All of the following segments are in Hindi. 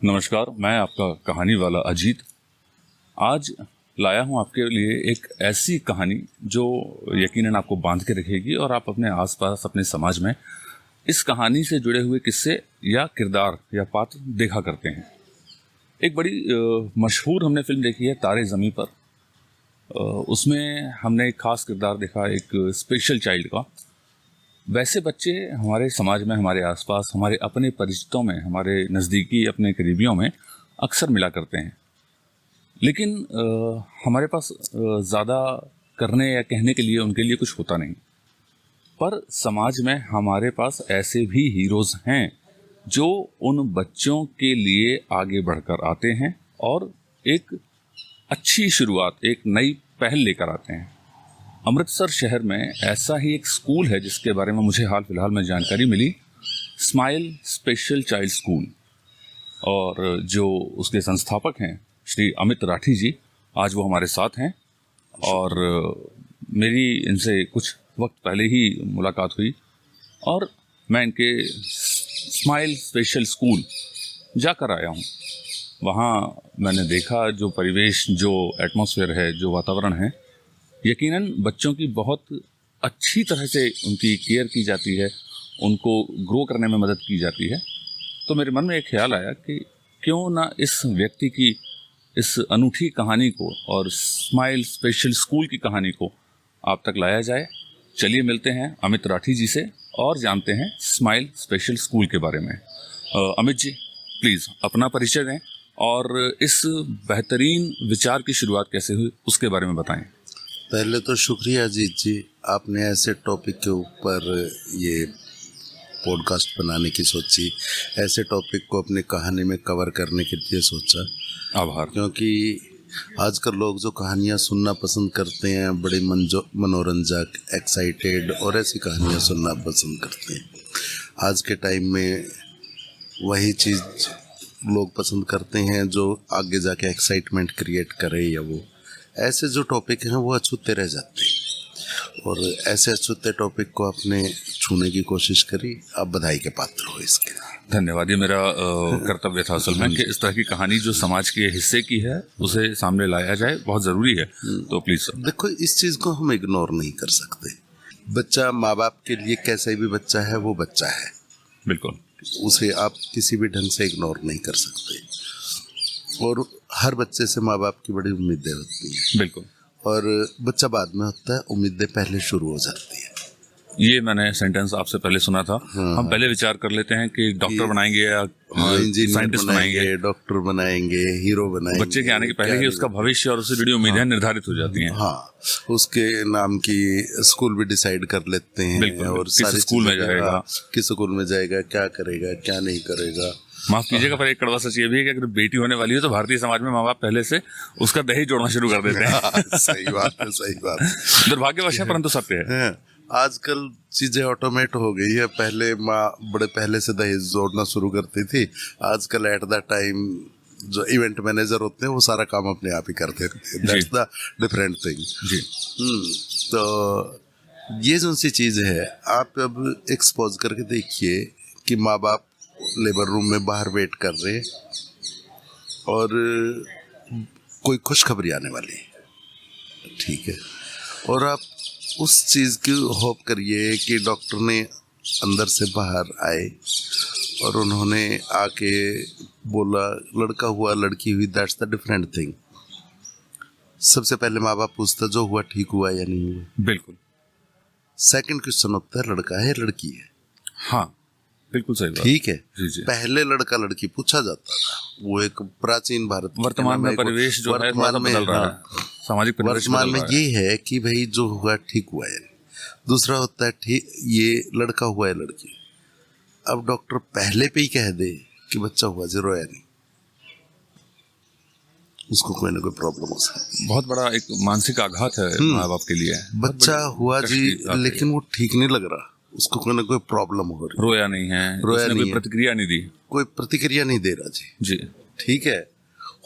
नमस्कार, मैं आपका कहानी वाला अजीत। आज लाया हूँ आपके लिए एक ऐसी कहानी जो यकीनन आपको बांध के रखेगी और आप अपने आसपास अपने समाज में इस कहानी से जुड़े हुए किस्से या किरदार या पात्र देखा करते हैं। एक बड़ी मशहूर हमने फिल्म देखी है तारे ज़मीं पर। उसमें हमने एक खास किरदार देखा, एक स्पेशल चाइल्ड का। वैसे बच्चे हमारे समाज में, हमारे आसपास, हमारे अपने परिचितों में, हमारे नज़दीकी अपने करीबियों में अक्सर मिला करते हैं। लेकिन हमारे पास ज़्यादा करने या कहने के लिए उनके लिए कुछ होता नहीं। पर समाज में हमारे पास ऐसे भी हीरोज़ हैं जो उन बच्चों के लिए आगे बढ़कर आते हैं और एक अच्छी शुरुआत, एक नई पहल लेकर आते हैं। अमृतसर शहर में ऐसा ही एक स्कूल है जिसके बारे में मुझे हाल फिलहाल में जानकारी मिली, स्माइल स्पेशल चाइल्ड स्कूल। और जो उसके संस्थापक हैं श्री अमित राठी जी, आज वो हमारे साथ हैं। और मेरी इनसे कुछ वक्त पहले ही मुलाकात हुई और मैं इनके स्माइल स्पेशल स्कूल जाकर आया हूँ। वहाँ मैंने देखा जो परिवेश, जो एटमॉस्फेयर है, जो वातावरण है, यकीनन बच्चों की बहुत अच्छी तरह से उनकी केयर की जाती है, उनको ग्रो करने में मदद की जाती है। तो मेरे मन में एक ख्याल आया कि क्यों ना इस व्यक्ति की इस अनूठी कहानी को और स्माइल स्पेशल स्कूल की कहानी को आप तक लाया जाए। चलिए मिलते हैं अमित राठी जी से और जानते हैं स्माइल स्पेशल स्कूल के बारे में। अमित जी, प्लीज़ अपना परिचय दें और इस बेहतरीन विचार की शुरुआत कैसे हुई उसके बारे में बताएं। पहले तो शुक्रिया अजीत जी, आपने ऐसे टॉपिक के ऊपर ये पॉडकास्ट बनाने की सोची, ऐसे टॉपिक को अपनी कहानी में कवर करने के लिए सोचा। आभार। क्योंकि आजकल लोग जो कहानियाँ सुनना पसंद करते हैं, बड़ी मनोरंजक, एक्साइटेड और ऐसी कहानियाँ सुनना पसंद करते हैं। आज के टाइम में वही चीज़ लोग पसंद करते हैं जो आगे जाके एक्साइटमेंट क्रिएट करे, या वो ऐसे जो टॉपिक हैं वो अछूते रह जाते हैं। और ऐसे अछूते टॉपिक को आपने छूने की कोशिश करी, आप बधाई के पात्र हो इसके। धन्यवाद। ये मेरा कर्तव्य था असल में कि इस तरह की कहानी जो समाज के हिस्से की है उसे सामने लाया जाए, बहुत ज़रूरी है। तो प्लीज़ सर। देखो, इस चीज़ को हम इग्नोर नहीं कर सकते। बच्चा माँ बाप के लिए कैसा भी बच्चा है, वो बच्चा है, बिल्कुल। उसे आप किसी भी ढंग से इग्नोर नहीं कर सकते। और हर बच्चे से माँ बाप की बड़ी उम्मीदें होती हैं। बिल्कुल। और बच्चा बाद में होता है, उम्मीदें पहले शुरू हो जाती है। ये मैंने सेंटेंस आपसे पहले सुना था। हम पहले विचार कर लेते हैं कि डॉक्टर बनाएंगे या साइंटिस्ट बनाएंगे, डॉक्टर बनाएंगे, हीरो बनाएंगे। बच्चे के आने के पहले ही उसका भविष्य और उससे जुड़ी उम्मीदें निर्धारित हो जाती हैं। हाँ, उसके नाम की स्कूल भी डिसाइड कर लेते हैं। और किस स्कूल में जाएगा, किस स्कूल में जाएगा, क्या करेगा, क्या नहीं करेगा। माफ कीजिएगा पर एक कड़वा सच ये भी है कि अगर बेटी होने वाली है तो भारतीय समाज में माँ बाप पहले से उसका दहेज जोड़ना शुरू कर देते हैं। सही बात है, सही बात। दुर्भाग्यवश है परंतु सत्य है। आजकल चीजें ऑटोमेट हो गई है। पहले माँ बड़े पहले से दहेज जोड़ना शुरू करती थी। आजकल एट द टाइम जो इवेंट मैनेजर होते हैं वो सारा काम अपने आप ही करते हैं। दैट्स द डिफरेंट थिंग जी। तो ये जो सी चीज़ है, आप अब एक्सपोज करके देखिए कि माँ बाप लेबर रूम में बाहर वेट कर रहे हैं और कोई खुशखबरी आने वाली है, ठीक है, और आप उस चीज़ की होप करिए कि डॉक्टर ने अंदर से बाहर आए और उन्होंने आके बोला लड़का हुआ लड़की हुई, दैट्स द डिफरेंट थिंग। सबसे पहले माँ बाप पूछता जो हुआ ठीक हुआ या नहीं हुआ। बिल्कुल। सेकंड क्वेश्चन होता है लड़का है लड़की है। हाँ, बिल्कुल सही बात। ठीक है। जी जी। पहले लड़का लड़की पूछा जाता था, वो एक प्राचीन भारत। वर्तमान में परिवेश जो है वर्तमान में बदल रहा है, सामाजिक परिवेश वर्तमान में ये है कि भाई जो हुआ ठीक हुआ है। दूसरा होता है ठीक ये लड़का हुआ है लड़की। अब डॉक्टर पहले पे ही कह दे कि बच्चा हुआ, जीरो या नहीं, उसको कोई ना कोई प्रॉब्लम हो सकती है। बहुत बड़ा एक मानसिक आघात है माँ बाप के लिए। बच्चा हुआ जी, लेकिन वो ठीक नहीं लग रहा, उसको कोई ना कोई प्रॉब्लम हो रही, रोया नहीं है, उसने कोई प्रतिक्रिया नहीं दी, कोई प्रतिक्रिया नहीं दे रहा जी। ठीक है,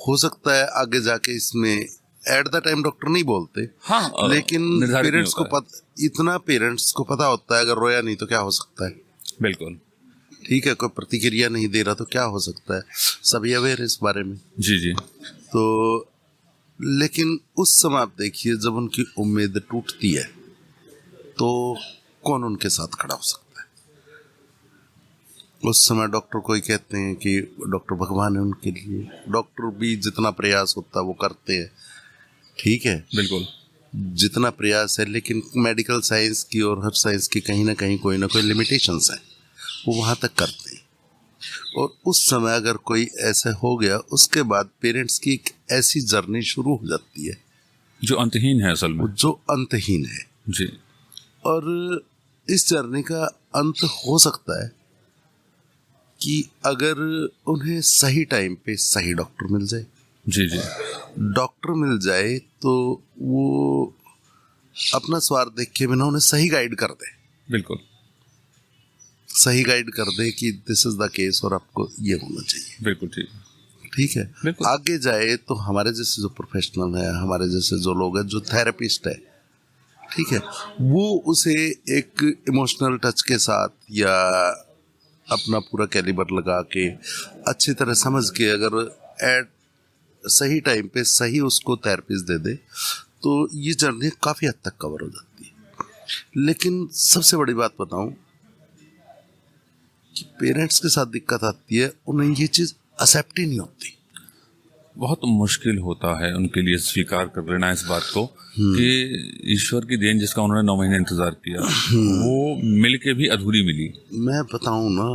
हो सकता है आगे जाके इसमें एट द टाइम डॉक्टर नहीं बोलते। हाँ, लेकिन पेरेंट्स को इतना पेरेंट्स को पता होता है अगर रोया नहीं तो क्या हो सकता है। बिल्कुल। ठीक है, कोई प्रतिक्रिया नहीं दे रहा तो क्या हो सकता है, सभी अवेयर है इस बारे में। जी जी। तो लेकिन उस समय आप देखिए जब उनकी उम्मीद टूटती है तो कौन उनके साथ खड़ा हो सकता है। उस समय डॉक्टर को ही कहते हैं कि डॉक्टर भगवान है उनके लिए, डॉक्टर भी जितना प्रयास होता है वो करते हैं, ठीक है, बिल्कुल। जितना प्रयास है, लेकिन मेडिकल साइंस की और हर साइंस की कहीं ना कहीं कोई ना कोई लिमिटेशंस है, वो वहाँ तक करते हैं। और उस समय अगर कोई ऐसा हो गया, उसके बाद पेरेंट्स की एक ऐसी जर्नी शुरू हो जाती है जो अंतहीन है असल में। जो अंतहीन है। जी। और इस जर्नी का अंत हो सकता है कि अगर उन्हें सही टाइम पे सही डॉक्टर मिल जाए। जी जी। डॉक्टर मिल जाए तो वो अपना स्वार्थ देखे बिना उन्हें सही गाइड कर दे, बिल्कुल सही गाइड कर दे कि दिस इज द केस और आपको ये होना चाहिए। बिल्कुल ठीक। ठीक है, बिल्कुल। आगे जाए तो हमारे जैसे जो प्रोफेशनल है, हमारे जैसे जो लोग हैं, जो थेरेपिस्ट है, ठीक है, वो उसे एक इमोशनल टच के साथ या अपना पूरा कैलिबर लगा के अच्छी तरह समझ के अगर एट सही टाइम पे सही उसको थेरेपिस्ट दे दे तो ये जर्नी काफ़ी हद तक कवर हो जाती है। लेकिन सबसे बड़ी बात बताऊं कि पेरेंट्स के साथ दिक्कत आती है, उन्हें ये चीज़ एक्सेप्ट ही नहीं होती। बहुत मुश्किल होता है उनके लिए स्वीकार कर लेना इस बात को कि ईश्वर की देन जिसका उन्होंने 9 महीने इंतजार किया वो मिल के भी अधूरी मिली। मैं बताऊं ना,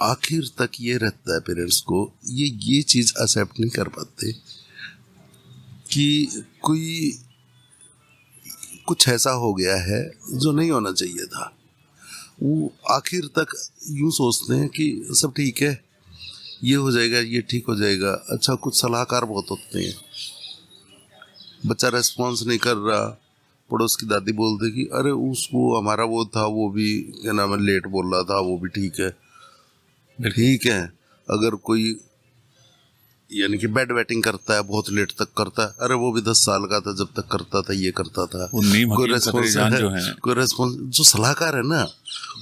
आखिर तक ये रहता है पेरेंट्स को, ये चीज़ एक्सेप्ट नहीं कर पाते कि कोई कुछ ऐसा हो गया है जो नहीं होना चाहिए था। वो आखिर तक यूं सोचते हैं कि सब ठीक है, ये हो जाएगा, ये ठीक हो जाएगा। अच्छा, कुछ सलाहकार बहुत होते हैं, बच्चा रेस्पॉन्स नहीं कर रहा, पड़ोस की दादी बोल दे कि अरे उसको हमारा वो था, वो भी क्या नाम है लेट बोल रहा था, वो भी ठीक है। ठीक है, अगर कोई यानी कि बेड वेटिंग करता है, बहुत लेट तक करता है, अरे वो भी 10 साल का था जब तक करता था, ये करता था। वो नीम कोई हकीम रेस्पॉन्स खतरे जान है, जो है, कोई रेस्पॉन्स, जो सलाहकार है ना,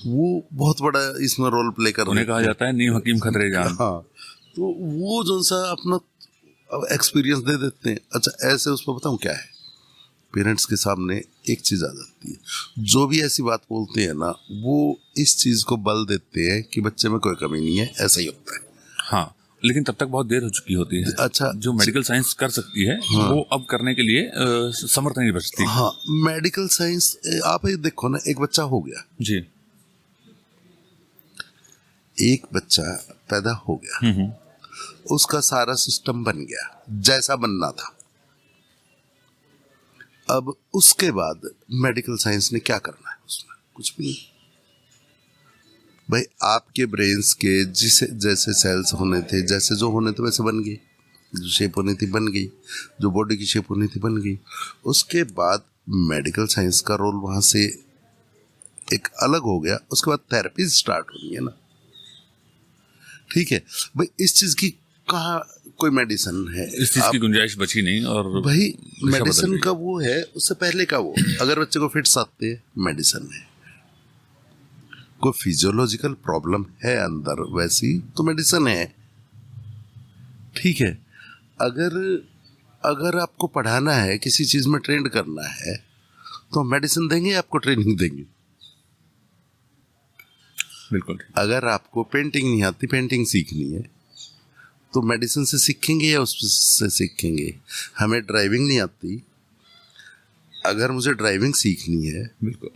वो बहुत बड़ा इसमें रोल प्ले कर उन्हें कहा जाता है नीम हकीम खतरे जान। हाँ, तो वो जो सा अपना एक्सपीरियंस दे देते हैं। अच्छा, ऐसे उसको बताऊं क्या है, पेरेंट्स के सामने एक चीज़ आ जाती है, जो भी ऐसी बात बोलते हैं ना, वो इस चीज़ को बल देते हैं कि बच्चे में कोई कमी नहीं है, ऐसा ही होता है। हाँ, लेकिन तब तक बहुत देर हो चुकी होती है। अच्छा, जो मेडिकल साइंस कर सकती है वो अब करने के लिए समर्थ नहीं बचती। हाँ, मेडिकल साइंस, आप ये देखो ना, एक बच्चा हो गया जी। एक बच्चा पैदा हो गया, उसका सारा सिस्टम बन गया जैसा बनना था। अब उसके बाद मेडिकल साइंस ने क्या करना है उसमें? कुछ भी नहीं भाई। आपके ब्रेन्स के जिसे जैसे सेल्स होने थे, जैसे जो होने थे वैसे बन गए, जो शेप होनी थी बन गई, जो बॉडी की शेप होनी थी बन गई। उसके बाद मेडिकल साइंस का रोल वहाँ से एक अलग हो गया। उसके बाद थेरेपी स्टार्ट होनी है ना, ठीक है भाई। इस चीज़ की कहाँ कोई मेडिसिन है? इस चीज की गुंजाइश बची नहीं। और भाई दिशा बदल मेडिसिन गई। का वो है, उससे पहले का वो, अगर बच्चे को फिट्स आते हैं मेडिसिन है, कोई फिजियोलॉजिकल प्रॉब्लम है अंदर वैसी तो मेडिसिन है, ठीक है। अगर आपको पढ़ाना है, किसी चीज में ट्रेंड करना है, तो मेडिसिन देंगे, आपको ट्रेनिंग देंगे। बिल्कुल। अगर आपको पेंटिंग नहीं आती, पेंटिंग सीखनी है, तो मेडिसिन से सीखेंगे या उससे सीखेंगे? हमें ड्राइविंग नहीं आती, अगर मुझे ड्राइविंग सीखनी है बिल्कुल,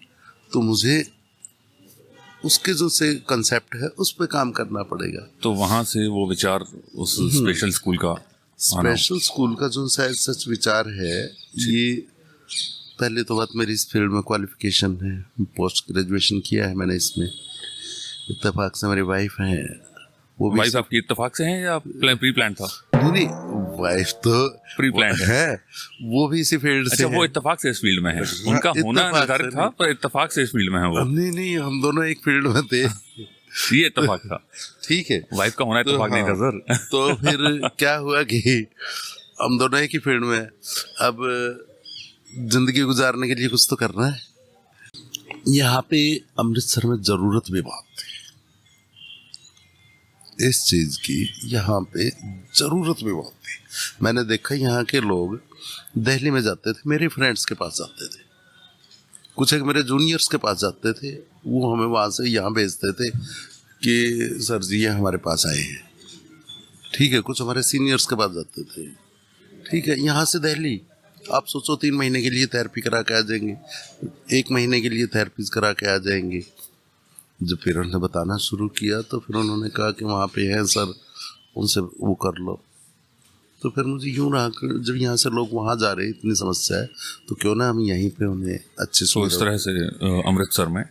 तो मुझे उसके जो से कंसेप्ट है उस पर काम करना पड़ेगा। तो वहां से वो विचार उस स्पेशल स्कूल का स्पेशल स्कूल का जो शायद सच विचार है, ये पहले तो बात मेरी इस फील्ड में क्वालिफिकेशन है, पोस्ट ग्रेजुएशन किया है मैंने इसमें। इत्तेफाक से मेरी वाइफ है, वो भी वाइफ आपकी इत्तेफाक से है या प्री प्लान था? नहीं, वाइफ तो प्री प्लान है, वो भी इसी फील्ड से अच्छा, है। वो इत्तेफाक से इस फील्ड में है। उनका होना इत्तेफाक निर्धारित से था पर इत्तेफाक से इस फील्ड में है वो। नहीं, हम दोनों एक फील्ड में थे। ये इत्तेफाक था, ठीक है। वाइफ का होना इत्तेफाक नहीं था सर। तो फिर क्या हुआ कि हम दोनों एक ही फील्ड में हैं। अब जिंदगी गुजारने के लिए कुछ तो करना है। यहाँ पे अमृतसर में जरूरत भी बहुत थी, इस चीज़ की यहाँ पे ज़रूरत भी बहुत थी। मैंने देखा यहाँ के लोग दिल्ली में जाते थे, मेरे फ्रेंड्स के पास जाते थे, कुछ एक मेरे जूनियर्स के पास जाते थे, वो हमें वहाँ से यहाँ भेजते थे कि सर जी ये हमारे पास आए हैं, ठीक है। कुछ हमारे सीनियर्स के पास जाते थे, ठीक है। यहाँ से दिल्ली आप सोचो 3 महीने के लिए थेरेपी करा के आ जाएंगे, 1 महीने के लिए थेरेपीज करा के आ जाएंगे। जब फिर उन्होंने बताना शुरू किया तो फिर उन्होंने कहा कि वहाँ पे हैं सर, उनसे वो कर लो। तो फिर मुझे यूँ रहा कि जब यहाँ से लोग वहाँ जा रहे हैं, इतनी समस्या है, तो क्यों ना हम यहीं पे उन्हें अच्छे तो इस तरह से अमृतसर में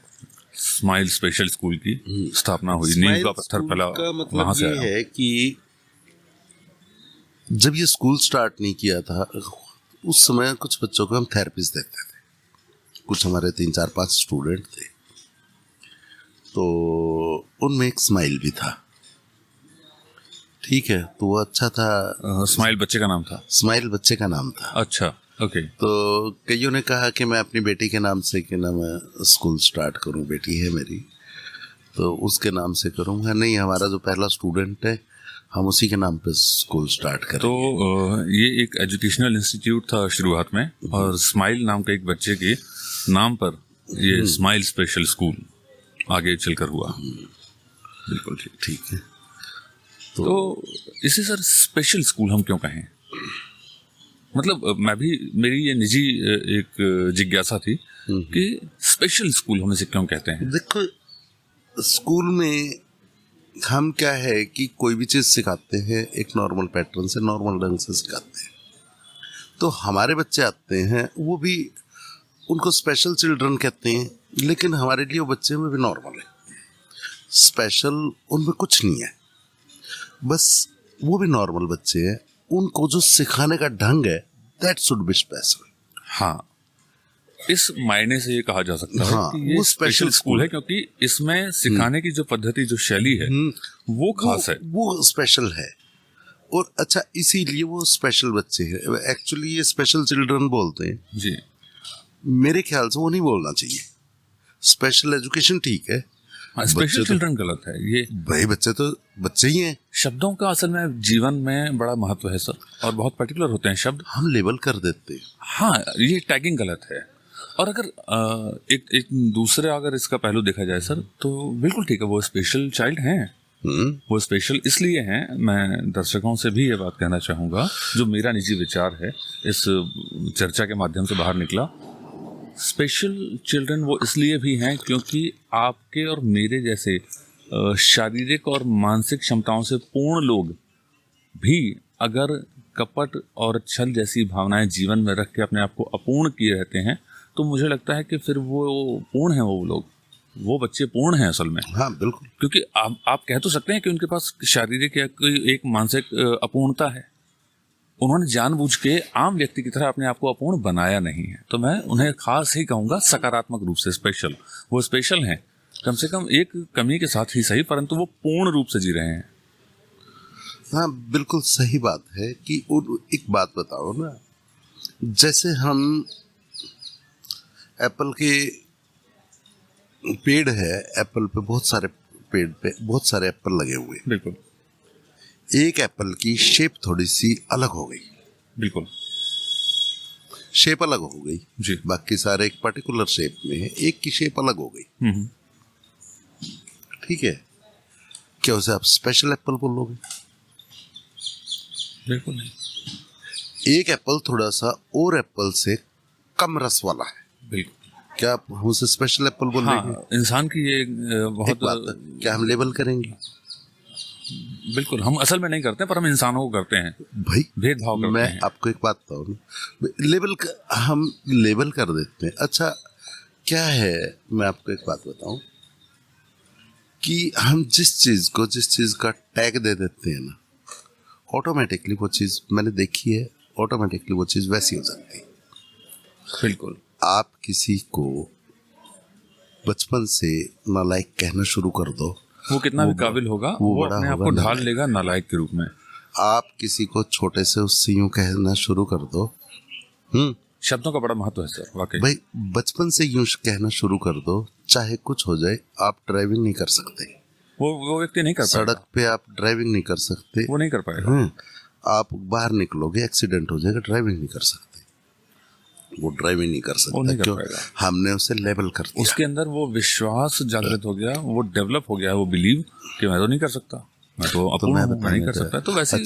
स्माइल स्पेशल स्कूल की स्थापना हुई, नींव का पत्थर फैला का वहाँ मतलब से ये आया। है कि जब ये स्कूल स्टार्ट नहीं किया था उस समय कुछ बच्चों को हम थेरेपीज देते थे, कुछ हमारे 3 4 5 स्टूडेंट थे, तो उनमें एक स्माइल भी था, ठीक है। तो वो अच्छा था। स्माइल बच्चे का नाम था? स्माइल बच्चे का नाम था। अच्छा, ओके। तो कईयों ने कहा कि मैं अपनी बेटी के नाम से कि ना मैं स्कूल स्टार्ट करूं, बेटी है मेरी, तो उसके नाम से करूंगा। नहीं, हमारा जो पहला स्टूडेंट है हम उसी के नाम पे स्कूल स्टार्ट करें। तो ये एक एजुकेशनल इंस्टीट्यूट था शुरुआत में, और स्माइल नाम के एक बच्चे के नाम पर ये स्माइल स्पेशल स्कूल आगे चलकर हुआ। बिल्कुल ठीक। ठीक है। तो इसे सर स्पेशल स्कूल हम क्यों कहें? मतलब मैं भी, मेरी ये निजी एक जिज्ञासा थी कि स्पेशल स्कूल हम इसे क्यों कहते हैं? देखो, स्कूल में हम क्या है कि कोई भी चीज़ सिखाते हैं एक नॉर्मल पैटर्न से, नॉर्मल ढंग से सिखाते हैं। तो हमारे बच्चे आते हैं, वो भी, उनको स्पेशल चिल्ड्रन कहते हैं, लेकिन हमारे लिए वो बच्चे में भी नॉर्मल है। स्पेशल उनमें कुछ नहीं है, बस वो भी नॉर्मल बच्चे हैं। उनको जो सिखाने का ढंग है दैट शुड बी स्पेशल। हाँ, इस मायने से ये कहा जा सकता है हाँ, कि ये वो स्पेशल स्कूल है, क्योंकि इसमें सिखाने की जो पद्धति, जो शैली है, वो खास है, वो स्पेशल है। और अच्छा, इसीलिए वो स्पेशल बच्चे हैं। एक्चुअली ये स्पेशल चिल्ड्रन बोलते हैं, जी। मेरे ख्याल से वो नहीं बोलना चाहिए। स्पेशल एजुकेशन ठीक है, हाँ, स्पेशल तो- चिल्ड्रन गलत है। ये भाई बच्चे तो बच्चे ही हैं। शब्दों का असल में जीवन में बड़ा महत्व है सर, और बहुत पर्टिकुलर होते हैं शब्द। हम लेबल कर देते हैं। हाँ, ये टैगिंग गलत है। और अगर एक दूसरे अगर इसका पहलू देखा जाए सर, तो बिल्कुल ठीक है, वो स्पेशल चाइल्ड हैं। वो स्पेशल इसलिए हैं, मैं दर्शकों से भी ये बात कहना चाहूँगा, जो मेरा निजी विचार है इस चर्चा के माध्यम से बाहर निकला। स्पेशल चिल्ड्रन वो इसलिए भी हैं क्योंकि आपके और मेरे जैसे शारीरिक और मानसिक क्षमताओं से पूर्ण लोग भी अगर कपट और छल जैसी भावनाएं जीवन में रख के अपने आप को अपूर्ण किए रहते हैं, तो मुझे लगता है कि फिर वो पूर्ण हैं, वो लोग, वो बच्चे पूर्ण हैं असल में। हाँ बिल्कुल। क्योंकि आप कह तो सकते हैं कि उनके पास शारीरिक या कोई एक मानसिक अपूर्णता है, उन्होंने जानबूझ के आम व्यक्ति की तरह अपने आप को अपूर्ण बनाया नहीं है। तो मैं उन्हें खास ही कहूँगा सकारात्मक रूप से स्पेशल। वो स्पेशल हैं, कम से कम एक कमी के साथ ही सही, परंतु वो पूर्ण रूप से जी रहे हैं। हाँ बिल्कुल सही बात है कि एक बात बताओ ना, जैसे हम एप्पल के पेड़ है, एप्पल पे बहुत सारे पेड़ पे बहुत सारे एप्पल लगे हुए हैं। बिल्कुल एक एप्पल की शेप थोड़ी सी अलग हो गई, बिल्कुल, शेप अलग हो गई जी। बाकी सारे एक पर्टिकुलर शेप में है, एक की शेप अलग हो गई, ठीक है। क्या उसे आप स्पेशल एप्पल बोलोगे? बिल्कुल नहीं। एक एप्पल थोड़ा सा और एप्पल से कम रस वाला है, बिल्कुल, क्या आप हम उसे स्पेशल एप्पल बोल देंगे? हाँ, इंसान की ये एक बहुत बात है, क्या हम लेबल करेंगे? बिल्कुल, हम असल में नहीं करते, पर हम इंसानों को करते हैं, भाई भेदभाव करते मैं हैं। आपको एक बात बताऊँ ना, हम लेबल कर देते हैं। अच्छा क्या है, मैं आपको एक बात बताऊं कि हम जिस चीज़ का टैग दे देते हैं ना, ऑटोमेटिकली वो चीज़, मैंने देखी है, ऑटोमेटिकली वो चीज़ वैसी हो जाती है। बिल्कुल, आप किसी को बचपन से नालायक कहना शुरू कर दो, वो कितना भी काबिल होगा, वो बड़ा अपने आप होगा को ढाल नालायक। लेगा नालायक के रूप में। आप किसी को छोटे से उससे यूं कहना शुरू कर दो, शब्दों का बड़ा महत्व है सर, वाकई। भाई बचपन से यूं कहना शुरू कर दो, चाहे कुछ हो जाए, आप ड्राइविंग नहीं कर सकते, वो व्यक्ति नहीं कर पाएगा, सड़क पे आप ड्राइविंग नहीं कर सकते। वो नहीं कर पाएगा। आप बाहर निकलोगे, एक्सीडेंट हो जाएगा, ड्राइविंग नहीं कर सकते, वो ड्राइविंग नहीं कर वो सकता। नहीं कर क्यों? पाएगा। हमने उसे लेवल कर दिया। उसके अंदर वो विश्वास जागृत हो गया, वो डेवलप हो गया, वो बिलीव कि मैं तो नहीं कर सकता, मैं तो अपूर्ण हूँ, मैं नहीं कर सकता। तो वैसे ही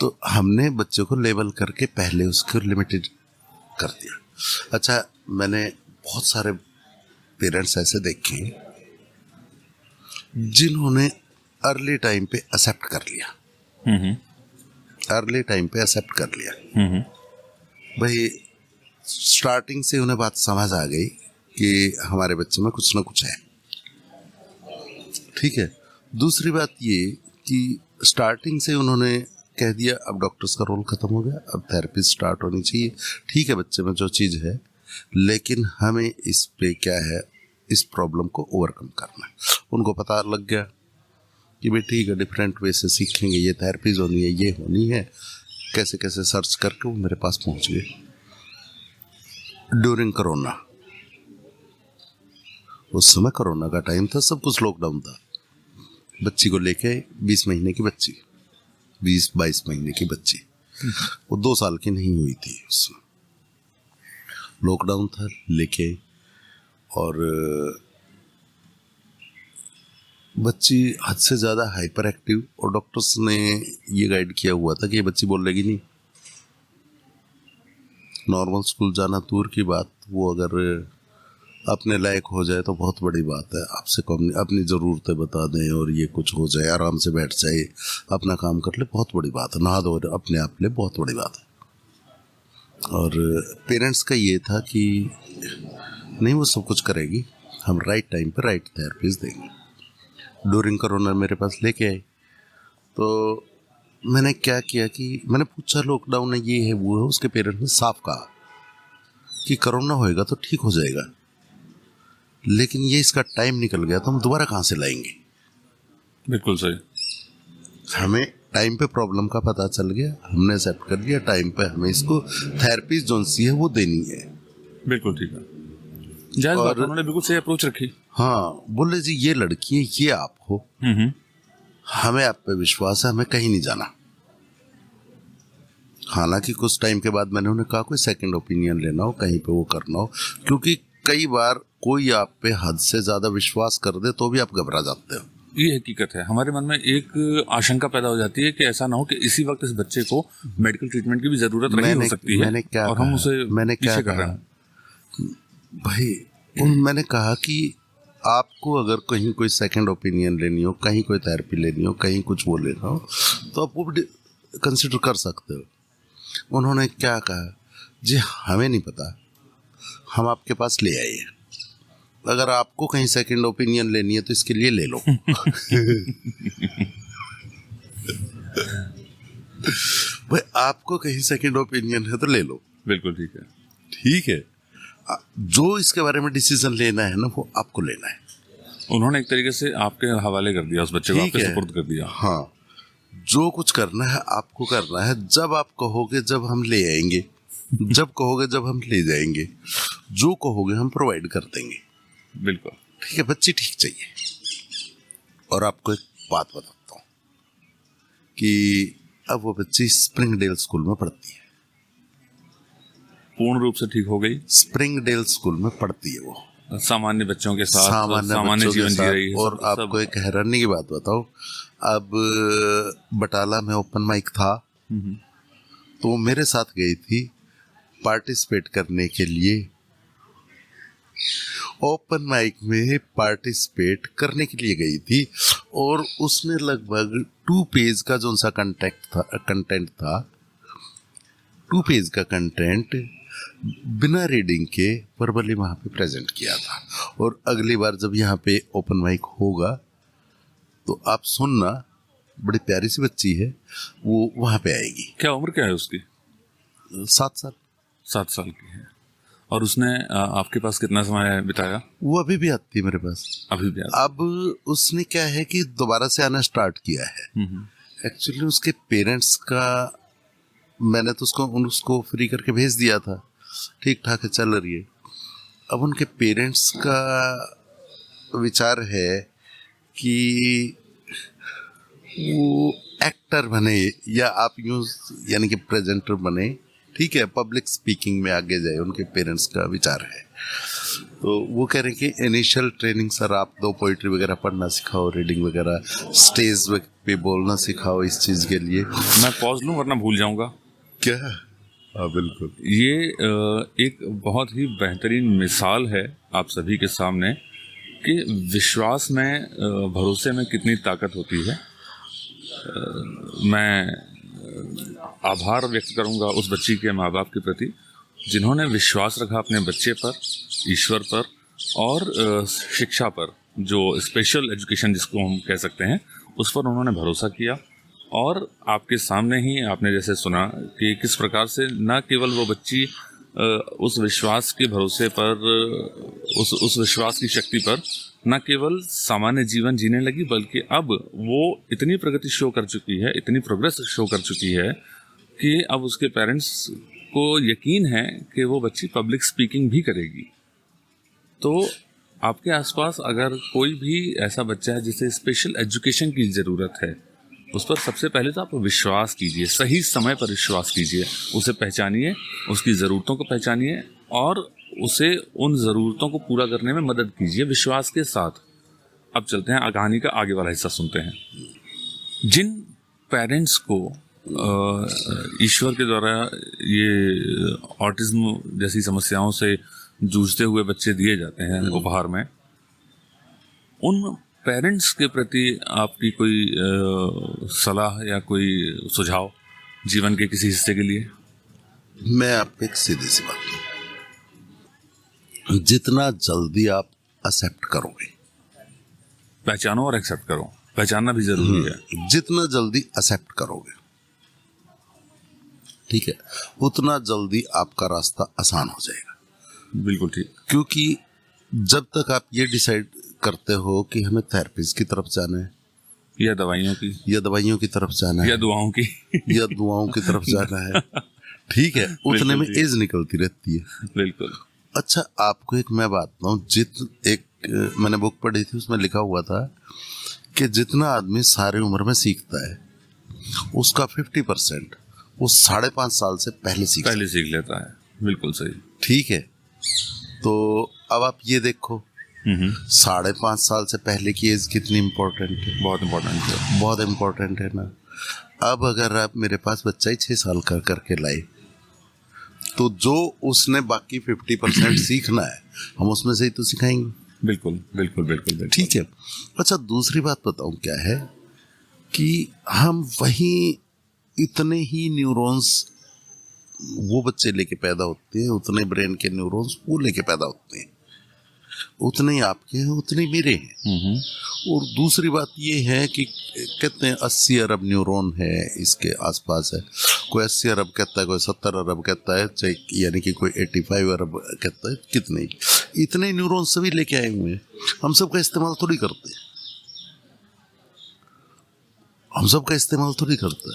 तो हमने बच्चे को लेवल करके पहले उसको लिमिटेड कर दिया। अच्छा, मैंने बहुत सारे पेरेंट्स ऐसे देखे हैं जिन्होंने अर्ली टाइम पे एक्सेप्ट कर लिया, अर्ली टाइम पे एक्सेप्ट कर लिया। भाई स्टार्टिंग से उन्हें बात समझ आ गई कि हमारे बच्चे में कुछ ना कुछ है। ठीक है। दूसरी बात ये कि स्टार्टिंग से उन्होंने कह दिया अब डॉक्टर्स का रोल खत्म हो गया, अब थेरेपी स्टार्ट होनी चाहिए। ठीक है, बच्चे में जो चीज़ है, लेकिन हमें इस पे क्या है, इस प्रॉब्लम को ओवरकम करना है। उनको पता लग गया कि भाई ठीक है, डिफरेंट वे से सीखेंगे, ये थेरेपीज होनी है, ये होनी है। कैसे कैसे सर्च करके वो मेरे पास पहुंच गए। ड्यूरिंग कोरोना, उस समय कोरोना का टाइम था, सब कुछ लॉकडाउन था। बच्ची को लेके 20 महीने की बच्ची, 20-22 महीने की बच्ची, वो 2 साल की नहीं हुई थी उसमें। लॉकडाउन था लेके, और बच्ची हद से ज़्यादा हाइपर एक्टिव, और डॉक्टर्स ने ये गाइड किया हुआ था कि ये बच्ची बोलेगी नहीं। नॉर्मल स्कूल जाना दूर की बात, वो अगर अपने लायक हो जाए तो बहुत बड़ी बात है। आपसे कम अपनी ज़रूरतें बता दें और ये कुछ हो जाए, आराम से बैठ जाए, अपना काम कर ले, बहुत बड़ी बात है। नहा धो अपने आप ले, बहुत बड़ी बात है। और पेरेंट्स का ये था कि नहीं, वो सब कुछ करेगी, हम राइट टाइम पे राइट थेरेपीज देंगे। ड्यूरिंग कोरोना मेरे पास लेके आए, तो मैंने क्या किया कि मैंने पूछा लॉकडाउन है, ये है, वो है। उसके पेरेंट्स ने साफ कहा कि कोरोना होएगा तो ठीक हो जाएगा, लेकिन ये इसका टाइम निकल गया तो हम दोबारा कहाँ से लाएंगे। बिल्कुल सही। हमें टाइम पे प्रॉब्लम का पता चल गया, हमने एक्सेप्ट कर लिया, टाइम पे हमें इसको थेरेपी जो सी है वो देनी है। बिल्कुल ठीक है, जायज़ बात, उन्होंने बिल्कुल सही अप्रोच रखी। हाँ, बोले जी ये लड़की है, ये आप हो, हमें आप पे विश्वास है, हमें कहीं नहीं जाना। हालांकि कुछ टाइम के बाद मैंने उन्हें कहा कोई सेकंड ओपिनियन लेना हो, कहीं पे वो करना हो, क्योंकि कई बार कोई आप पे हद से ज़्यादा विश्वास कर दे तो भी आप घबरा जाते हो। ये हकीकत है। हमारे मन में एक आशंका पैदा हो जाती है कि ऐसा ना हो कि इसी वक्त इस बच्चे को मेडिकल ट्रीटमेंट की भी जरूरत नहीं हो सकती है, और हम उसे पीछे कर रहे हैं। भाई मैंने कहा कि आपको अगर कहीं कोई सेकंड ओपिनियन लेनी हो, कहीं कोई थेरेपी लेनी हो, कहीं कुछ वो लेना हो, तो आप वो भी कंसिडर कर सकते हो। उन्होंने क्या कहा, जी हमें नहीं पता, हम आपके पास ले आए हैं, अगर आपको कहीं सेकंड ओपिनियन लेनी है तो इसके लिए ले लो। भाई आपको कहीं सेकंड ओपिनियन है तो ले लो। बिल्कुल ठीक है। ठीक है, जो इसके बारे में डिसीजन लेना है ना, वो आपको लेना है। उन्होंने एक तरीके से आपके हवाले कर दिया, उस बच्चे को आपके सुपुर्द कर दिया। हाँ, जो कुछ करना है आपको करना है। जब आप कहोगे जब हम ले आएंगे, जब कहोगे जब हम ले जाएंगे, जो कहोगे हम प्रोवाइड कर देंगे। बिल्कुल ठीक है, बच्ची ठीक चाहिए। और आपको एक बात बताता हूँ कि अब वो बच्ची स्प्रिंगडेल स्कूल में पढ़ती है। पूर्ण रूप से ठीक हो गई? स्प्रिंगडेल स्कूल में पढ़ती है वो, सामान्य बच्चों के साथ सामान्य जीवन जी रही है। और आपको एक हैरानी की बात बताओ, अब बटाला में ओपन माइक था, तो वो मेरे साथ गई थी पार्टिसिपेट करने के लिए। ओपन माइक में पार्टिसिपेट करने के लिए गई थी, और उसने लगभग 2 पेज का जो सा कंटेंट था 2 पेज का कंटेंट बिना रीडिंग के वर्बली वहाँ पे प्रेजेंट किया था। और अगली बार जब यहाँ पे ओपन माइक होगा तो आप सुनना, बड़ी प्यारी सी बच्ची है, वो वहाँ पे आएगी। क्या उम्र क्या है उसकी? 7 साल। 7 साल की है। और उसने आपके पास कितना समय बिताया? वो अभी भी आती है मेरे पास, अभी भी आती। अब उसने क्या है कि दोबारा से आना स्टार्ट किया है। एक्चुअली उसके पेरेंट्स का, मैंने तो उसको फ्री करके भेज दिया था, ठीक ठाक है, चल रही है। अब उनके पेरेंट्स का विचार है कि वो एक्टर बने या आप यूं यानी कि प्रेजेंटर बने, ठीक है, पब्लिक स्पीकिंग में आगे जाए, उनके पेरेंट्स का विचार है। तो वो कह रहे हैं कि इनिशियल ट्रेनिंग सर आप दो पोइट्री वगैरह पढ़ना सिखाओ, रीडिंग वगैरह, स्टेज पे बोलना सिखाओ, इस चीज़ के लिए। मैं पॉज लूँ वरना भूल जाऊंगा। क्या? हाँ बिल्कुल। ये एक बहुत ही बेहतरीन मिसाल है आप सभी के सामने कि विश्वास में, भरोसे में कितनी ताकत होती है। मैं आभार व्यक्त करूंगा उस बच्ची के माँ बाप के प्रति जिन्होंने विश्वास रखा अपने बच्चे पर, ईश्वर पर और शिक्षा पर, जो स्पेशल एजुकेशन जिसको हम कह सकते हैं, उस पर उन्होंने भरोसा किया। और आपके सामने ही आपने जैसे सुना कि किस प्रकार से न केवल वो बच्ची उस विश्वास के भरोसे पर, उस विश्वास की शक्ति पर न केवल सामान्य जीवन जीने लगी, बल्कि अब वो इतनी प्रगति शो कर चुकी है, इतनी प्रोग्रेस शो कर चुकी है कि अब उसके पेरेंट्स को यकीन है कि वो बच्ची पब्लिक स्पीकिंग भी करेगी। तो आपके आसपास अगर कोई भी ऐसा बच्चा है जिसे स्पेशल एजुकेशन की ज़रूरत है, उस पर सबसे पहले तो आप विश्वास कीजिए, सही समय पर विश्वास कीजिए, उसे पहचानिए, उसकी ज़रूरतों को पहचानिए और उसे उन ज़रूरतों को पूरा करने में मदद कीजिए विश्वास के साथ। अब चलते हैं कहानी का आगे वाला हिस्सा सुनते हैं। जिन पेरेंट्स को ईश्वर के द्वारा ये ऑटिज्म जैसी समस्याओं से जूझते हुए बच्चे दिए जाते हैं उपहार में, उन पेरेंट्स के प्रति आपकी कोई सलाह या कोई सुझाव जीवन के किसी हिस्से के लिए? मैं आपको एक सीधी सी बात कहूं, जितना जल्दी आप एक्सेप्ट करोगे, पहचानो और एक्सेप्ट करो, पहचानना भी जरूरी है। जितना जल्दी एक्सेप्ट करोगे, ठीक है, उतना जल्दी आपका रास्ता आसान हो जाएगा। बिल्कुल ठीक। क्योंकि जब तक आप ये डिसाइड करते हो कि हमें थेरेपिस्ट की तरफ जाना है या दवाइयों की तरफ जाना है या दुआओं की तरफ जाना है, ठीक है, उतने में एज निकलती रहती है। बिल्कुल। अच्छा, आपको एक मैं बात बताऊं, मैंने बुक पढ़ी थी, उसमें लिखा हुआ था कि जितना आदमी सारी उम्र में सीखता है उसका 50% वो 5.5 साल से पहले सीख लेता है। बिल्कुल सही। ठीक है। तो अब आप ये देखो, 5.5 साल से पहले की एज कितनी इम्पोर्टेंट है। बहुत इम्पोर्टेंट है ना। अब अगर आप मेरे पास बच्चा ही 6 साल का करके लाए, तो जो उसने बाकी 50% सीखना है, हम उसमें से ही तो सिखाएंगे। बिल्कुल। ठीक है। अच्छा, दूसरी बात बताऊं क्या है कि हम वही इतने ही न्यूरॉन्स वो बच्चे लेके पैदा होते हैं, उतने ब्रेन के न्यूरॉन्स वो लेके पैदा होते हैं, उतने ही आपके हैं, उतने ही मेरे हैं। और दूसरी बात ये है कि कहते हैं 80 अरब न्यूरॉन है इसके आसपास है, कोई 80 अरब कहता है, कोई 70 अरब कहता है, यानी कि कोई 85 अरब कहता है। कितने इतने न्यूरॉन सभी लेके आए हुए हैं, हम सबका इस्तेमाल थोड़ी करते हैं,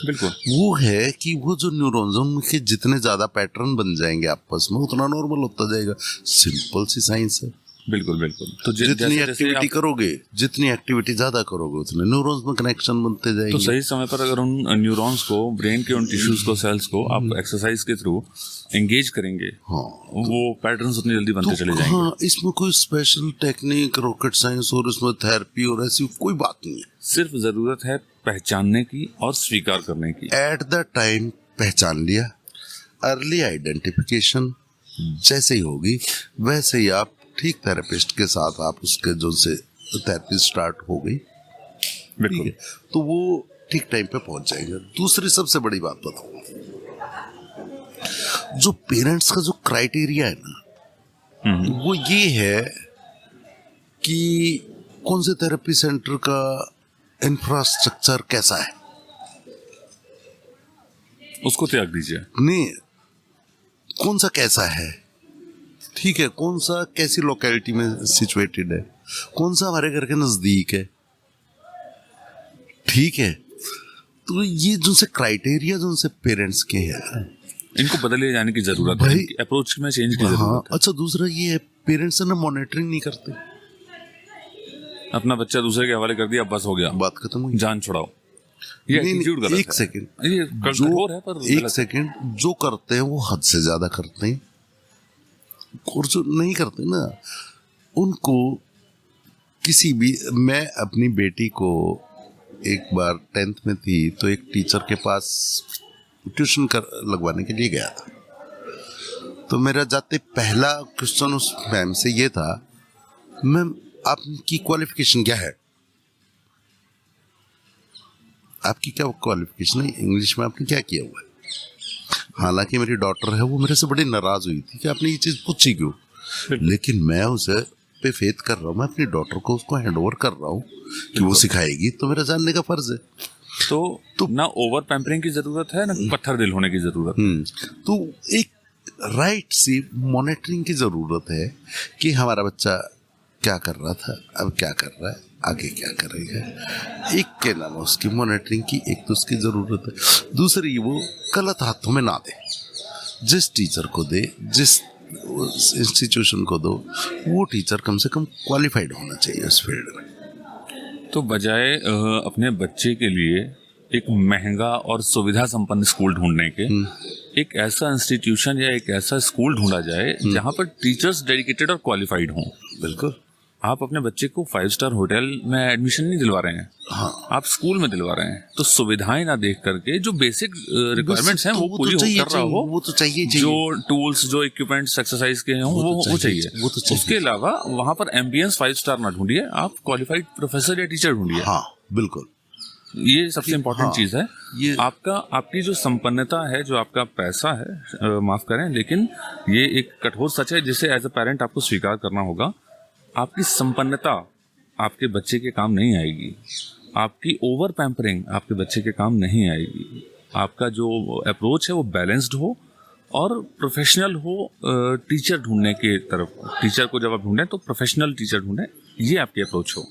बिल्कुल। वो है कि वो जो न्यूरॉन्स उनके जितने ज्यादा पैटर्न बन जाएंगे आपस में, उतना नॉर्मल होता जाएगा। सिंपल सी साइंस है। बिल्कुल। तो जितनी एक्टिविटी करोगे, जितनी एक्टिविटी ज्यादा करोगे, उतने न्यूरॉन्स में कनेक्शन बनते जाएंगे। तो सही समय पर अगर उन न्यूरॉन्स को, ब्रेन के उन टिश्यूज को, सेल्स को आप एक्सरसाइज के थ्रू एंगेज करेंगे, हाँ, वो पैटर्न्स उतनी जल्दी बनते चले जाएंगे। हाँ, इसमें कोई स्पेशल टेक्निक, रॉकेट साइंस और इसमें थेरेपी और ऐसी कोई बात नहीं है। सिर्फ जरूरत है पहचानने की और स्वीकार करने की। एट द टाइम पहचान लिया, अर्ली आइडेंटिफिकेशन जैसे ही होगी वैसे ही आप ठीक थेरेपिस्ट के साथ आप उसके जो से थेरेपी स्टार्ट हो गई, बिल्कुल, तो वो ठीक टाइम पे पहुंच जाएंगे। दूसरी सबसे बड़ी बात बताऊं, जो पेरेंट्स का जो क्राइटेरिया है ना, वो ये है कि कौन से थेरेपी सेंटर का इंफ्रास्ट्रक्चर कैसा है, उसको त्याग दीजिए। नहीं, कौन सा कैसा है, ठीक है, कौन सा कैसी लोकेलिटी में सिचुएटेड है, कौन सा हमारे घर के नजदीक है, ठीक है। तो ये जो से क्राइटेरिया जो से पेरेंट्स के हैं, इनको बदले जाने की जरूरत है, अप्रोच में चेंज की जरूरत है। अच्छा, दूसरा ये है, पेरेंट्स ना मॉनिटरिंग नहीं करते। अपना बच्चा दूसरे के हवाले कर दिया, बस हो गया, बात खत्म हुई। जान छुड़ाओ। ये नहीं, एटीट्यूड गलत एक है। सेकंड, ये कठोर है पर एक गलत। सेकंड, जो करते हैं वो हद से ज्यादा करते हैं, और जो नहीं करते ना उनको किसी भी, मैं अपनी बेटी को एक बार 10th में थी तो एक टीचर के पास ट्यूशन कर लगवाने के लिए गया था। तो मेरा जाते पहला क्वेश्चन उस मैम से ये था, मैम आपकी क्वालिफिकेशन क्या है, आपकी क्या क्वालिफिकेशन है, इंग्लिश में आपने क्या किया हुआ है। हालांकि मेरी डॉटर है, वो मेरे से बड़ी नाराज हुई थी कि आपने ये चीज़ पूछी क्यों, लेकिन मैं उसे पे फेथ कर रहा हूँ, मैं अपनी डॉटर को उसको हैंड ओवर कर रहा हूँ कि वो सिखाएगी, तो मेरा जानने का फर्ज है। तो ना ओवर पैम्परिंग की जरूरत है, ना पत्थर दिल होने की जरूरत है। तो एक राइट सी मॉनिटरिंग की जरूरत है कि हमारा बच्चा क्या कर रहा था, अब क्या कर रहा है, आगे क्या करेगा। एक के अलावा उसकी मॉनिटरिंग की एक तो उसकी जरूरत है, दूसरी वो गलत हाथों में ना दे, जिस टीचर को दे, जिस इंस्टीट्यूशन को दो, वो टीचर कम से कम क्वालिफाइड होना चाहिए उस फील्ड में। तो बजाय अपने बच्चे के लिए एक महंगा और सुविधा संपन्न स्कूल ढूंढने के, एक ऐसा इंस्टीट्यूशन या एक ऐसा स्कूल ढूंढा जाए जहां पर टीचर्स डेडिकेटेड और क्वालिफाइड हों। बिल्कुल। आप अपने बच्चे को 5 स्टार होटल में एडमिशन नहीं दिलवा रहे हैं, हाँ, आप स्कूल में दिलवा रहे हैं, तो सुविधाएं ना देख करके जो बेसिक रिक्वायरमेंट्स हैं तो वो पूरी कर रहा हो, वो तो चाहिए, जो टूल्स, जो इक्विपमेंट्स एक्सरसाइज के हैं वो चाहिए। वो तो चाहिए। उसके अलावा वहां पर एम्बियंस 5 स्टार ना ढूंढिए, आप क्वालिफाइड प्रोफेसर या टीचर ढूंढिए। हाँ बिल्कुल, ये सबसे इम्पोर्टेंट हाँ, चीज है। ये आपकी जो संपन्नता है, जो आपका पैसा है, माफ करें लेकिन ये एक कठोर सच है जिसे एज अ पेरेंट आपको स्वीकार करना होगा। आपकी संपन्नता आपके बच्चे के काम नहीं आएगी, आपकी ओवर पैम्परिंग आपके बच्चे के काम नहीं आएगी। आपका जो अप्रोच है वो बैलेंस्ड हो और प्रोफेशनल हो। टीचर ढूंढने के तरफ, टीचर को जब आप ढूंढें तो प्रोफेशनल टीचर ढूंढें, ये आपकी अप्रोच हो।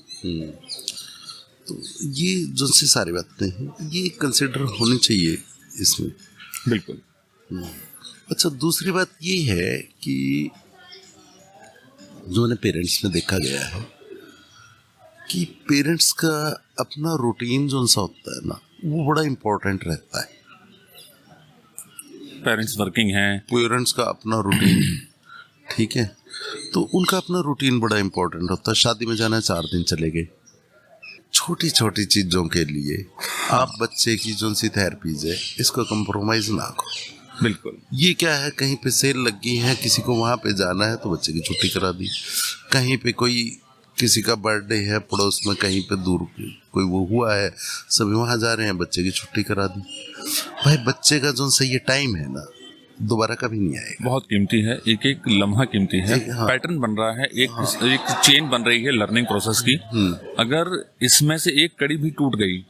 तो ये जो सी सारी बातें हैं ये कंसिडर होनी चाहिए इसमें। बिल्कुल। अच्छा, दूसरी बात ये है कि जो मैंने पेरेंट्स में देखा गया है कि पेरेंट्स का अपना रूटीन जो सा होता है ना, वो बड़ा इम्पोर्टेंट रहता है। पेरेंट्स वर्किंग हैं, पेरेंट्स का अपना रूटीन, ठीक है, तो उनका अपना रूटीन बड़ा इम्पोर्टेंट होता है। शादी में जाना है, 4 दिन चले गए। छोटी छोटी चीज़ों के लिए आप बच्चे की जो सी थेरेपीज है इसको कंप्रोमाइज ना करो। बिल्कुल। ये क्या है, कहीं पे सेल लगी है, किसी को वहाँ पे जाना है तो बच्चे की छुट्टी करा दी। कहीं पे कोई किसी का बर्थडे है पड़ोस में, कहीं पे दूर कोई वो हुआ है, सभी वहाँ जा रहे हैं, बच्चे की छुट्टी करा दी। भाई बच्चे का जो सही टाइम है ना, दोबारा कभी नहीं आएगा। बहुत कीमती है, एक एक लम्हा कीमती है। हाँ। पैटर्न बन रहा है, एक चेन बन रही है लर्निंग प्रोसेस की। अगर इसमें से एक कड़ी भी टूट गई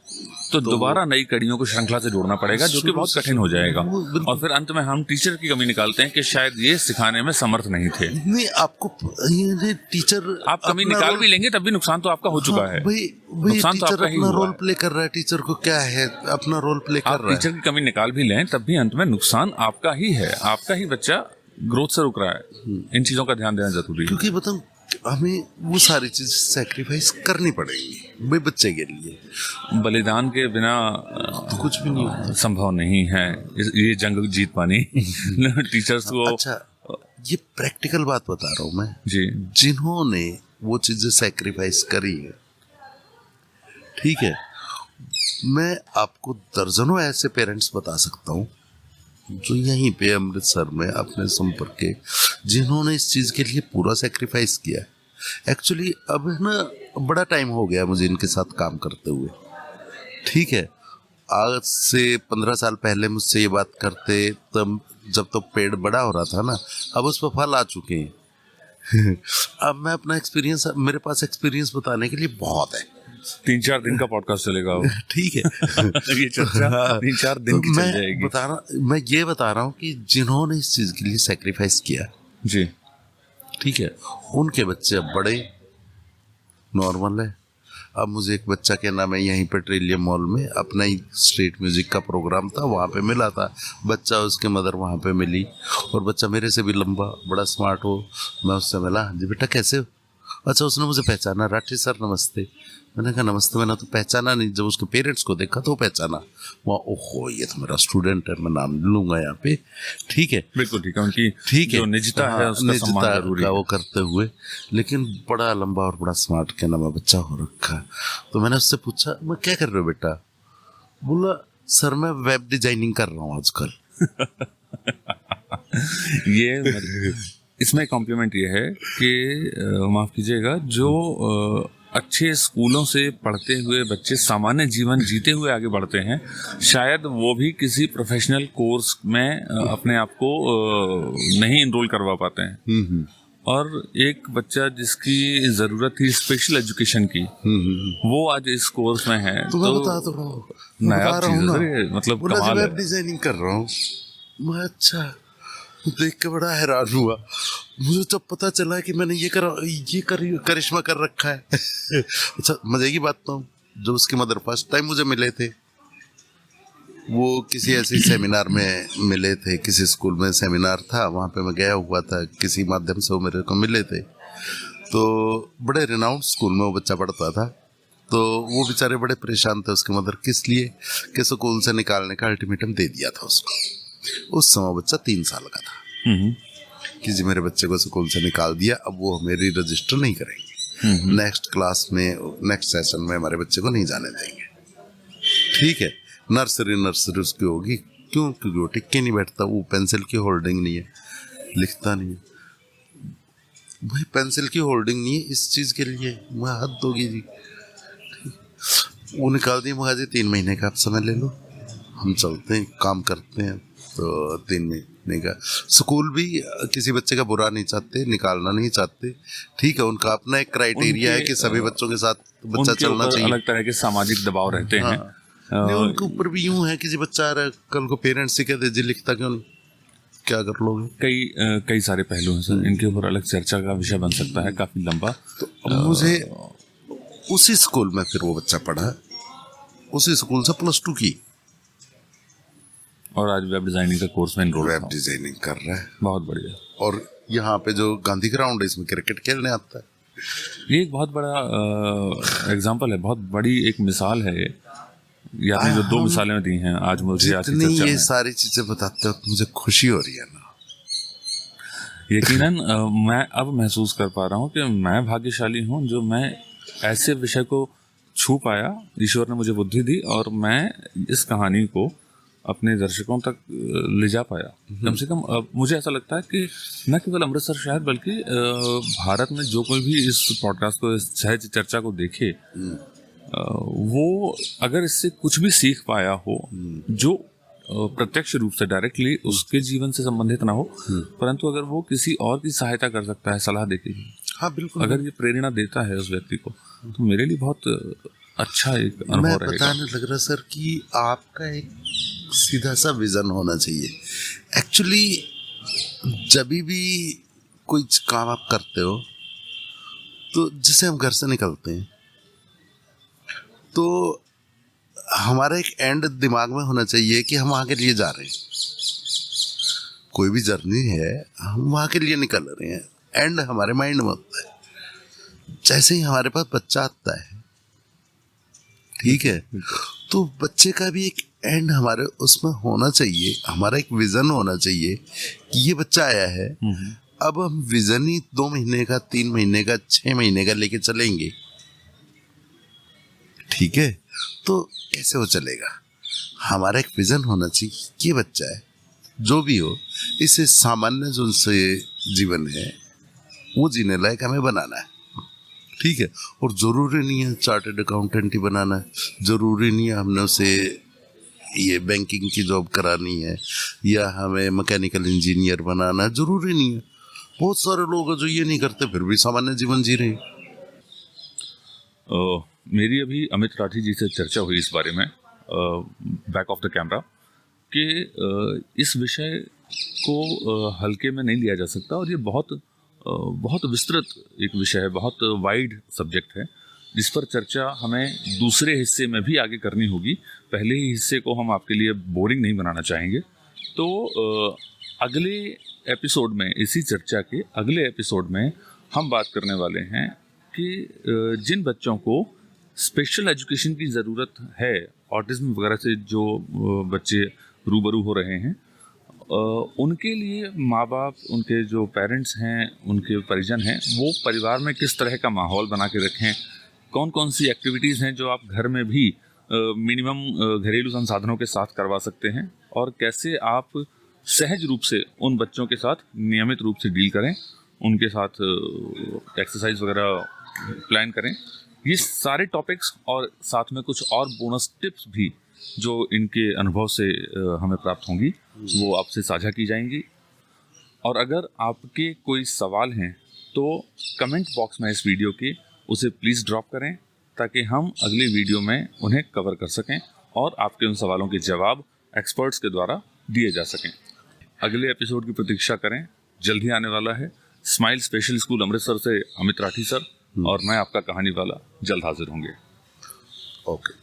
तो दोबारा नई कड़ियों को श्रृंखला से जोड़ना पड़ेगा, जो कि बहुत कठिन हो जाएगा। और फिर अंत में हम टीचर की कमी निकालते हैं कि शायद ये सिखाने में समर्थ नहीं थे। नहीं, आपको ये टीचर आप कमी निकाल भी लेंगे तब भी नुकसान तो आपका हो चुका है। भाई नुकसान तो टीचर आपका ही अपना हुआ रोल है। प्ले कर रहा है, टीचर को क्या है, अपना रोल प्ले कर आप रहा है। टीचर की कमी निकाल भी लें तब भी अंत में नुकसान आपका ही है, आपका ही बच्चा ग्रोथ से रुक रहा है। इन चीजों का ध्यान देना जरूरी है, क्योंकि बताऊं हमें वो सारी चीज सेक्रीफाइस करनी पड़ेगी भाई बच्चे के लिए। बलिदान के बिना तो कुछ भी नहीं होता। संभव नहीं है ये जंग जीत पानी। टीचर्स को अच्छा, ये प्रैक्टिकल बात बता रहा हूँ मैं, जी, जिन्होंने वो चीजें सेक्रीफाइस करी है, ठीक है, मैं आपको दर्जनों ऐसे पेरेंट्स बता सकता हूँ जो यहीं पे अमृतसर में अपने संपर्क के, जिन्होंने इस चीज़ के लिए पूरा सेक्रीफाइस किया। एक्चुअली अब है ना, बड़ा टाइम हो गया मुझे इनके साथ काम करते हुए, ठीक है। आज से 15 साल पहले मुझसे ये बात करते तब, जब तो पेड़ बड़ा हो रहा था ना, अब उस पर फल आ चुके हैं। अब मैं अपना एक्सपीरियंस, मेरे पास एक्सपीरियंस बताने के लिए बहुत है। 3-4 दिन का पॉडकास्ट चलेगा वो। ठीक है। ये चर्चा 3-4 दिन की चल जाएगी। मैं ये बता रहा हूँ कि जिन्होंने इस चीज़ के लिए सेक्रीफाइस किया, जी, ठीक है, उनके बच्चे अब बड़े नॉर्मल है। अब मुझे एक बच्चा के नाम है, यहीं पर ट्रिलियम मॉल में अपना ही स्ट्रीट म्यूजिक का प्रोग्राम था, वहाँ पे मिला था बच्चा, उसके मदर वहाँ पे मिली, और बच्चा मेरे से भी लंबा, बड़ा स्मार्ट हो। मैं उससे मिला, जी बेटा कैसे हो, अच्छा, उसने मुझे पहचाना, राठी सर नमस्ते। मैंने कहा नमस्ते। मैंने तो पहचाना नहीं, जब उसके पेरेंट्स को देखा तो पहचाना। वहाँ ओहो ये तो मेरा स्टूडेंट है, मैं नाम लूँगा यहाँ पे, ठीक है। बिल्कुल ठीक है, उनकी ठीक है, जो निजता है उसका सम्मान निजता जरूरी का है। वो करते हुए, लेकिन बड़ा लंबा और बड़ा स्मार्ट क्या नाम है बच्चा हो रखा। तो मैंने उससे पूछा, मैं क्या कर रहे हो बेटा? बोला सर मैं वेब डिजाइनिंग कर रहा हूँ आजकल। ये इसमें कॉम्प्लीमेंट ये है कि माफ कीजिएगा, जो अच्छे स्कूलों से पढ़ते हुए बच्चे सामान्य जीवन जीते हुए आगे बढ़ते हैं, शायद वो भी किसी प्रोफेशनल कोर्स में अपने आप को नहीं इनरोल करवा पाते हैं। और एक बच्चा जिसकी ज़रूरत थी स्पेशल एजुकेशन की, वो आज इस कोर्स में है। तो मैं बता तो रहा हूँ, मैं नया बता रहा हूँ चीज़ ना। है सर ये, मतलब बोला जी कमाल वेब है। डिजाइनिंग कर रहा हूँ। मैं अच्छा, देख के बड़ा हैरान हुआ। मुझे जब पता चला कि मैंने करिश्मा कर रखा है। अच्छा मजे की बात तो, जो उसकी मदर फर्स्ट टाइम मुझे मिले थे, वो किसी ऐसे सेमिनार में मिले थे, किसी स्कूल में सेमिनार था, वहाँ पे मैं गया हुआ था, किसी माध्यम से वो मेरे को मिले थे। तो बड़े रिनाउंड स्कूल में वो बच्चा पढ़ता था। तो वो बेचारे बड़े परेशान थे, उसके मदर किस लिए कि स्कूल से निकालने का अल्टीमेटम दे दिया था उसको। उस समय बच्चा 3 साल का था कि जी मेरे बच्चे को स्कूल से निकाल दिया, अब वो मेरी रजिस्टर नहीं करेंगे, नेक्स्ट क्लास में नेक्स्ट सेशन में हमारे बच्चे को नहीं जाने देंगे। ठीक है, नर्सरी उसकी होगी, क्यों? क्योंकि वो टिक के नहीं बैठता, वो पेंसिल की होल्डिंग नहीं है, लिखता नहीं है। भाई पेंसिल की होल्डिंग नहीं है इस चीज़ के लिए, मैं हद होगी जी। वो निकाल दिया, मगा जी 3 महीने का आप समय ले लो, हम चलते हैं काम करते हैं। तो 3 महीने का स्कूल भी किसी बच्चे का बुरा नहीं चाहते, निकालना नहीं चाहते, ठीक है। उनका अपना एक क्राइटेरिया है कि सभी बच्चों के साथ बच्चा चलना चाहिए। अलग तरह के सामाजिक दबाव रहते हैं। नहीं, उनके ऊपर भी यूं है कि जी बच्चा आ रहा है, कल को पेरेंट्स से कहते जी लिखता क्यों नहीं, क्या कर लोगे? कई सारे पहलू हैं सर, इनके ऊपर अलग चर्चा का विषय बन सकता है, काफी लंबा। तो मुझे उसी स्कूल में फिर वो बच्चा पढ़ा, उसी स्कूल से +2 की, और आज वेब डिजाइनिंग का कोर्स में एनरोल वेब डिजाइनिंग कर रहा है। बहुत बढ़िया। और यहाँ पे जो गांधी ग्राउंड है, इसमें क्रिकेट खेलने आता है। ये एक बहुत बड़ा एग्जाम्पल है, बहुत बड़ी एक मिसाल है ये आपने जो 2 मिसालें दी हैं आज मुझे आज की जितनी चर्चा ये में। सारी चीजें बताते वक्त मुझे खुशी हो रही है ना, यकीनन मैं अब महसूस कर पा रहा हूँ कि मैं भाग्यशाली हूँ जो मैं ऐसे विषय को छू पाया, ईश्वर ने मुझे बुद्धि दी और मैं इस कहानी को अपने दर्शकों तक ले जा पाया। कम से कम मुझे ऐसा लगता है कि न केवल अमृतसर शहर बल्कि भारत में जो कोई भी इस पॉडकास्ट को, इस सहज चर्चा को देखे, वो अगर इससे कुछ भी सीख पाया हो जो प्रत्यक्ष रूप से डायरेक्टली उसके जीवन से संबंधित ना हो, परंतु अगर वो किसी और की सहायता कर सकता है सलाह देके, हाँ बिल्कुल, अगर ये प्रेरणा देता है उस व्यक्ति को, तो मेरे लिए बहुत अच्छा एक अनुभव मैं रहेगा। बताने लग रहा सर कि आपका एक सीधा सा विजन होना चाहिए। एक्चुअली जब भी कोई काम आप करते हो, तो जैसे हम घर से निकलते हैं तो हमारा एक एंड दिमाग में होना चाहिए कि हम वहाँ के लिए जा रहे हैं। कोई भी जर्नी है, हम वहाँ के लिए निकल रहे हैं, एंड हमारे माइंड में होता है। जैसे ही हमारे पास बच्चा आता है, ठीक है, तो बच्चे का भी एक एंड हमारे उसमें होना चाहिए, हमारा एक विजन होना चाहिए कि ये बच्चा आया है, अब हम विजन ही 2 महीने का, 3 महीने का, 6 महीने का लेके चलेंगे, ठीक है, तो कैसे हो चलेगा? हमारा एक विजन होना चाहिए, ये बच्चा है जो भी हो, इसे सामान्य जो उनसे जीवन है वो जीने लायक हमें बनाना है, ठीक है। और ज़रूरी नहीं है चार्टर्ड अकाउंटेंट ही बनाना है, ज़रूरी नहीं है हमने उसे ये बैंकिंग की जॉब करानी है या हमें मैकेनिकल इंजीनियर बनाना है, ज़रूरी नहीं है। बहुत सारे लोग हैं जो ये नहीं करते फिर भी सामान्य जीवन जी रहे हैं। मेरी अभी अमित राठी जी से चर्चा हुई इस बारे में बैक ऑफ द कैमरा कि इस विषय को हल्के में नहीं लिया जा सकता और ये बहुत विस्तृत एक विषय है, बहुत वाइड सब्जेक्ट है जिस पर चर्चा हमें दूसरे हिस्से में भी आगे करनी होगी। पहले ही हिस्से को हम आपके लिए बोरिंग नहीं बनाना चाहेंगे, तो अगले एपिसोड में, इसी चर्चा के अगले एपिसोड में हम बात करने वाले हैं कि जिन बच्चों को स्पेशल एजुकेशन की ज़रूरत है, ऑटिज्म वगैरह से जो बच्चे रूबरू हो रहे हैं, उनके लिए माँ बाप, उनके जो पेरेंट्स हैं, उनके परिजन हैं, वो परिवार में किस तरह का माहौल बना के रखें, कौन कौन सी एक्टिविटीज़ हैं जो आप घर में भी मिनिमम घरेलू संसाधनों के साथ करवा सकते हैं, और कैसे आप सहज रूप से उन बच्चों के साथ नियमित रूप से डील करें, उनके साथ एक्सरसाइज वगैरह प्लान करें। ये सारे टॉपिक्स और साथ में कुछ और बोनस टिप्स भी जो इनके अनुभव से हमें प्राप्त होंगी, वो आपसे साझा की जाएंगी। और अगर आपके कोई सवाल हैं तो कमेंट बॉक्स में इस वीडियो के उसे प्लीज़ ड्रॉप करें, ताकि हम अगले वीडियो में उन्हें कवर कर सकें और आपके उन सवालों के जवाब एक्सपर्ट्स के द्वारा दिए जा सकें। अगले एपिसोड की प्रतीक्षा करें, जल्द ही आने वाला है। स्माइल स्पेशल स्कूल अमृतसर से अमित राठी सर और मैं आपका कहानी वाला जल्द हाजिर होंगे। ओके।